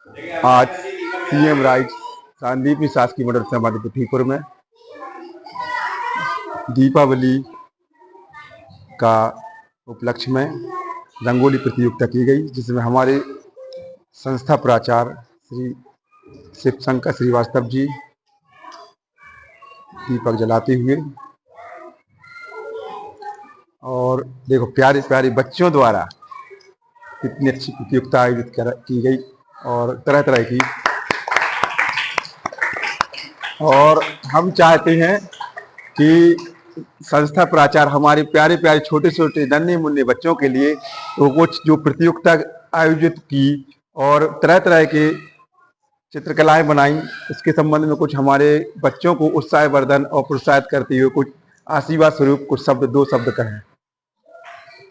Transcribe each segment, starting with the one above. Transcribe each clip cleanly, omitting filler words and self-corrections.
आज CM rise Sandipani शासकीय model विद्या मंदिर पृथ्वीपुर में दीपावली का उपलक्ष्य में रंगोली प्रतियोगिता की गई, जिसमें हमारे संस्था प्राचार्य श्री शिवशंकर श्रीवास्तव जी दीपक जलाते हुए, और देखो प्यारे प्यारे बच्चों द्वारा कितनी अच्छी प्रतियोगिता आयोजित की गई और तरह तरह की। और हम चाहते हैं कि संस्था प्राचार्य हमारे प्यारे प्यारे छोटे छोटे नन्हे मुन्ने बच्चों के लिए तो कुछ जो प्रतियोगिता आयोजित की और तरह तरह के चित्रकलाएं बनाई, इसके संबंध में कुछ हमारे बच्चों को उत्साहवर्धन और प्रोत्साहित करते हुए कुछ आशीर्वाद स्वरूप कुछ शब्द, दो शब्द कहें।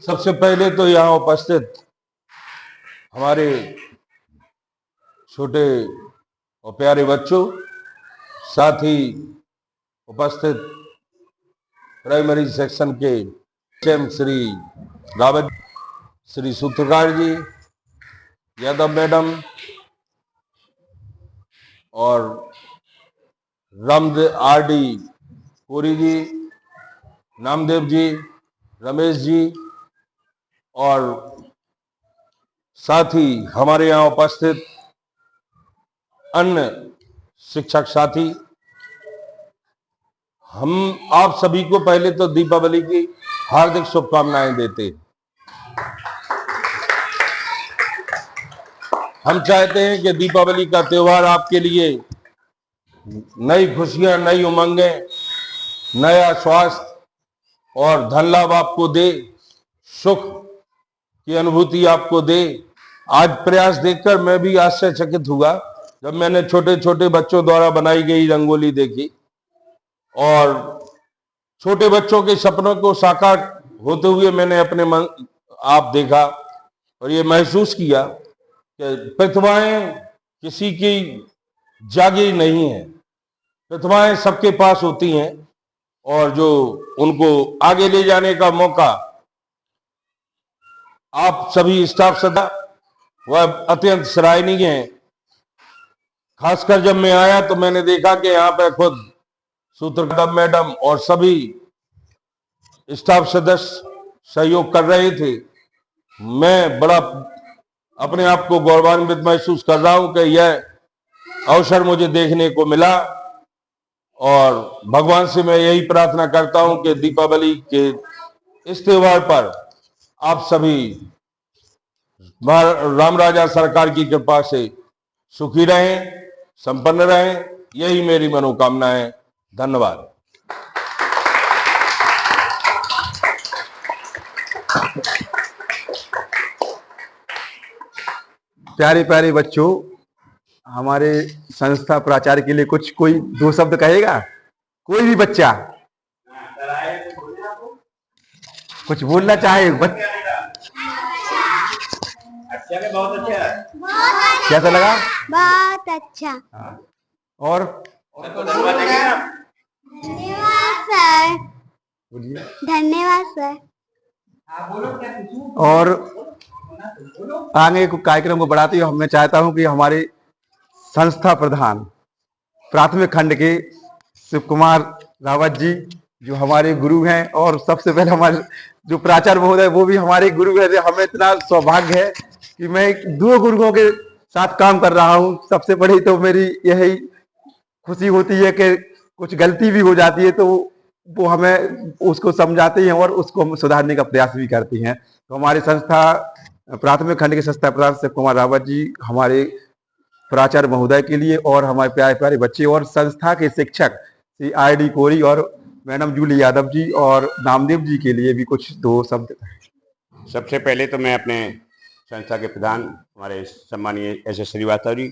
सबसे पहले तो यहाँ उपस्थित हमारे छोटे और प्यारे बच्चों, साथ ही उपस्थित प्राइमरी सेक्शन के एचएम श्री रावत, श्री सूत्रकार जी, यादव मैडम और रामदेव आरडी पुरी जी, नामदेव जी, रमेश जी, और साथ ही हमारे यहाँ उपस्थित अन्य शिक्षक साथी, हम आप सभी को पहले तो दीपावली की हार्दिक शुभकामनाएं देते हैं। हम चाहते हैं कि दीपावली का त्योहार आपके लिए नई खुशियां, नई उमंगें, नया स्वास्थ्य और धन लाभ आपको दे, सुख की अनुभूति आपको दे। आज प्रयास देखकर मैं भी आश्चर्यचकित हुआ जब मैंने छोटे छोटे बच्चों द्वारा बनाई गई रंगोली देखी और छोटे बच्चों के सपनों को साकार होते हुए मैंने अपने मन आप देखा और ये महसूस किया कि प्रतिभाएं किसी की जागीर नहीं है, प्रतिभाएं सबके पास होती हैं और जो उनको आगे ले जाने का मौका आप सभी स्टाफ सदा वह अत्यंत सराहनीय है। खासकर जब मैं आया तो मैंने देखा कि यहाँ पे खुद सूत्रकार मैडम और सभी स्टाफ सदस्य सहयोग कर रहे थे। मैं बड़ा अपने आप को गौरवान्वित महसूस कर रहा हूं कि यह अवसर मुझे देखने को मिला और भगवान से मैं यही प्रार्थना करता हूं कि दीपावली के इस त्योहार पर आप सभी राम राजा सरकार की कृपा से सुखी रहें, संपन्न रहें, यही मेरी मनोकामना है। धन्यवाद। प्यारे प्यारे बच्चों, हमारे संस्था प्राचार्य के लिए कुछ कोई दो शब्द कहेगा? कोई भी बच्चा कुछ बोलना चाहे? बहुत अच्छा, कैसा लगा? बहुत अच्छा। और धन्यवाद सर। बोलिए। धन्यवाद सर। और आगे कार्यक्रम को बढ़ाते हुए मैं चाहता हूं कि हमारे संस्था प्रधान प्राथमिक खंड के शिव कुमार रावत जी, जो हमारे गुरु हैं, और सबसे पहले हमारे जो प्राचार्य महोदय वो भी हमारे गुरु हैं। हमें इतना सौभाग्य है कि मैं दो गुरुओं के साथ काम कर रहा हूं। सबसे बड़ी तो मेरी यही खुशी होती है कि कुछ गलती भी हो जाती है तो वो हमें उसको समझाते हैं और उसको हम सुधारने का प्रयास भी करते हैं। तो हमारी संस्था प्राथमिक खंड के संस्था प्रधान शिव कुमार रावत जी हमारे प्राचार्य महोदय के लिए और हमारे प्यारे प्यारे बच्चे और संस्था के शिक्षक श्री आरडी कोरी और मैडम जूली यादव जी और नामदेव जी के लिए भी कुछ दो शब्द। सबसे पहले तो मैं अपने संस्था के प्रधान हमारे सम्मानीय एस एस श्रीवास्तव जी,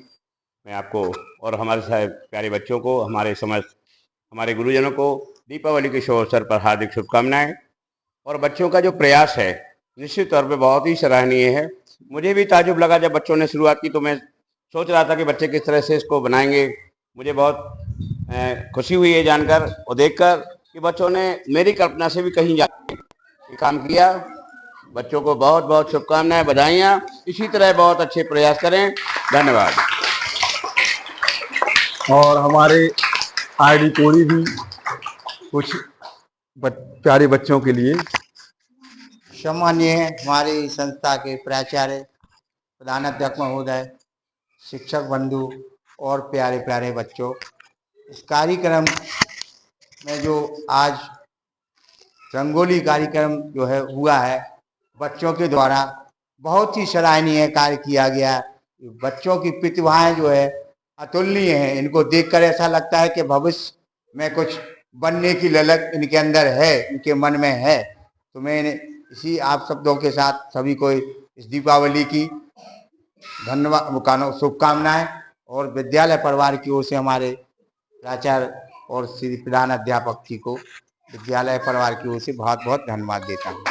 मैं आपको और हमारे सारे प्यारे बच्चों को, हमारे गुरुजनों को दीपावली के शुभ अवसर पर हार्दिक शुभकामनाएं। और बच्चों का जो प्रयास है निश्चित तौर पे बहुत ही सराहनीय है। मुझे भी ताजुब लगा जब बच्चों ने शुरुआत की, तो मैं सोच रहा था कि बच्चे किस तरह से इसको बनाएंगे। मुझे बहुत खुशी हुई है जानकर और देखकर कि बच्चों ने मेरी कल्पना से भी कहीं जाके काम किया। बच्चों को बहुत बहुत शुभकामनाएं, बधाइयाँ। इसी तरह बहुत अच्छे प्रयास करें। धन्यवाद। और हमारे आईडी कोडी भी कुछ प्यारे बच्चों के लिए। सम्मानीय हमारी संस्था के प्राचार्य, प्रधानाध्यापक महोदय, शिक्षक बंधु और प्यारे प्यारे बच्चों, इस कार्यक्रम में जो आज रंगोली कार्यक्रम जो है हुआ है, बच्चों के द्वारा बहुत ही सराहनीय कार्य किया गया। बच्चों की प्रतिभाएं जो है अतुलनीय है। इनको देखकर ऐसा लगता है कि भविष्य में कुछ बनने की ललक इनके अंदर है, इनके मन में है। तो मैं इसी आप शब्दों के साथ सभी को इस दीपावली की धन्यवाद, शुभकामनाएं, और विद्यालय परिवार की ओर से हमारे प्राचार्य और श्री प्रधान अध्यापक जी को विद्यालय परिवार की ओर से बहुत बहुत धन्यवाद देता हूँ।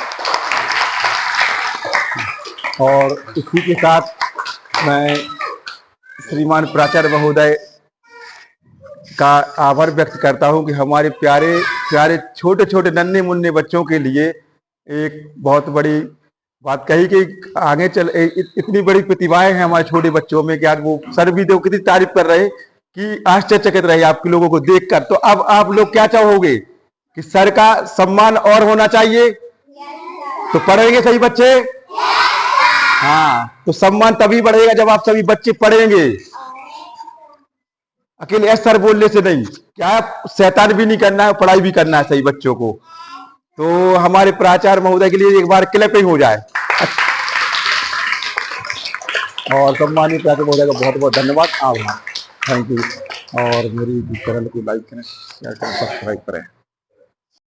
और इसी के साथ मैं श्रीमान प्राचार्य महोदय का आभार व्यक्त करता हूं कि हमारे प्यारे प्यारे छोटे छोटे नन्हे मुन्ने बच्चों के लिए एक बहुत बड़ी बात कही कि आगे चल इतनी बड़ी प्रतिभाएं हैं हमारे छोटे बच्चों में कि आज वो सर भी कितनी तारीफ कर रहे कि आश्चर्यचकित रहे आपके लोगों को देखकर। तो अब आप लोग क्या चाहोगे कि सर का सम्मान और होना चाहिए? तो पढ़ेंगे सही बच्चे? हाँ, तो सम्मान तभी बढ़ेगा जब आप सभी बच्चे पढ़ेंगे। अकेले एस सर बोलने से नहीं, क्या शैतान भी नहीं करना है, पढ़ाई भी करना है सही बच्चों को। तो हमारे प्राचार्य महोदय के लिए एक बार क्लैपिंग हो जाए। और सम्मानीय प्राचार्य महोदय का बहुत बहुत धन्यवाद, आभार, थैंक यू। और मेरी चैनल को लाइक करें, शेयर करें, सब्सक्राइब करें।